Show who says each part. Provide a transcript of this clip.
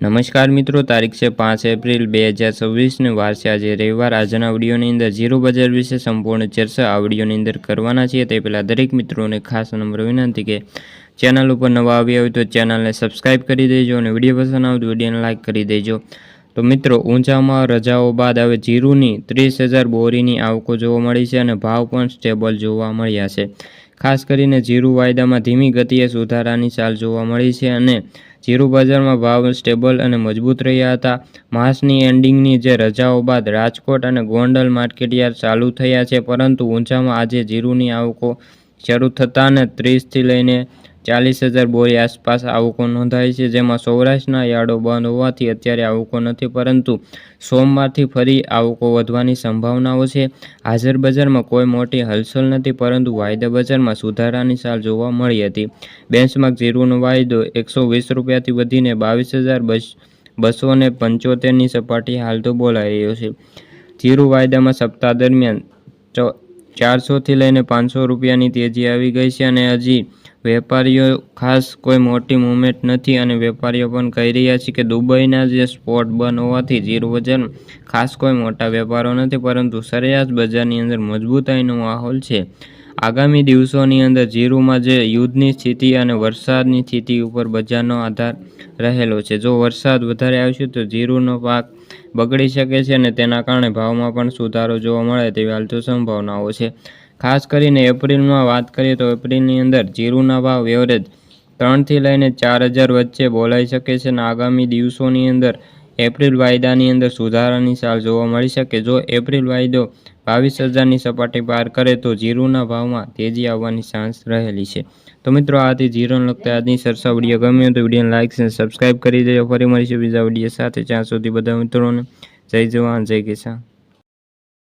Speaker 1: નમસ્કાર મિત્રો, તારીખ છે 5 એપ્રિલ 2026 ને વાર છે આજે રવિવાર। આજના વિડીયોની અંદર જીરું બજાર વિશે સંપૂર્ણ ચર્ચા આ વિડીયોની અંદર કરવાના છીએ। તે પહેલાં દરેક મિત્રોને ખાસ નમ્ર વિનંતી કે ચેનલ ઉપર નવા આવ્યા હોય તો ચેનલને સબસ્ક્રાઈબ કરી દેજો અને વિડીયો પસંદ આવે તો વિડીયોને લાઇક કરી દેજો। તો મિત્રો, ઊંચામાં રજાઓ બાદ હવે જીરુની 30,000 બોરીની આવકો જોવા મળી છે અને ભાવ પણ સ્ટેબલ જોવા મળ્યા છે। ખાસ કરીને જીરું વાયદામાં ધીમી ગતિએ સુધારાની ચાલ જોવા મળી છે અને જીરું બજારમાં ભાવ સ્ટેબલ અને મજબૂત રહ્યા હતા। માસની એન્ડિંગની જે રજાઓ બાદ રાજકોટ અને ગોંડલ માર્કેટયાર્ડ ચાલુ થયા છે, પરંતુ ઊંચામાં આજે જીરુની આવકો શરૂ થતાં 30થી લઈને 40,000 બોરી આસપાસ આવકો નોંધાઈ છે, જેમાં સૌરાષ્ટ્રના યાર્ડો બંધ હોવાથી અત્યારે આવકો નથી, પરંતુ સોમવારથી ફરી આવકો વધવાની સંભાવનાઓ છે। હાજર બજારમાં કોઈ મોટી હલચલ નથી, પરંતુ વાયદા બજારમાં સુધારાની ચાલ જોવા મળી હતી। બેન્ચમાર્ક જીરુનો વાયદો 120 રૂપિયાથી વધીને 22,275ની સપાટી હાલ તો બોલાઈ રહ્યો છે। જીરું વાયદામાં સપ્તાહ દરમિયાન 400થી લઈને 500 રૂપિયાની તેજી આવી ગઈ છે અને હજી વેપારીઓ ખાસ કોઈ મોટી મૂવમેન્ટ નથી અને વેપારીઓ પણ કહી રહ્યા છે કે દુબઈના જે સ્પોટ બંધ હોવાથી જીરું બજારમાં ખાસ કોઈ મોટા વેપારો નથી, પરંતુ સરેરાશ બજારની અંદર મજબૂતાઈનો માહોલ છે। આગામી દિવસોની અંદર જીરુમાં જે યુદ્ધની સ્થિતિ અને વરસાદની સ્થિતિ ઉપર બજારનો આધાર રહેલો છે। જો વરસાદ વધારે આવશે તો જીરુનો પાક બગડી શકે છે અને તેના કારણે ભાવમાં પણ સુધારો જોવા મળે તેવી હાલ તો સંભાવનાઓ છે। ખાસ કરીને એપ્રિલમાં વાત કરીએ તો એપ્રિલની અંદર જીરુના ભાવ એવરેજ 3થી લઈને 4,000 વચ્ચે બોલાઈ શકે છે અને આગામી દિવસોની અંદર એપ્રિલ વાયદાની અંદર સુધારાની ચાલ જોવા મળી શકે। જો એપ્રિલ વાયદો 22,000ની સપાટી પાર કરે તો જીરુના ભાવમાં તેજી આવવાની ચાન્સ રહેલી છે। તો મિત્રો, આથી જીરુને લગતા આજની ચર્ચા વિડીયો ગમ્યો તો વિડીયોને લાઇક અને સબસ્ક્રાઈબ કરી દેજો। ફરી મળીશું બીજા વિડીયો સાથે, ત્યાં સુધી બધા મિત્રોને જય જવાન જય કિસાન।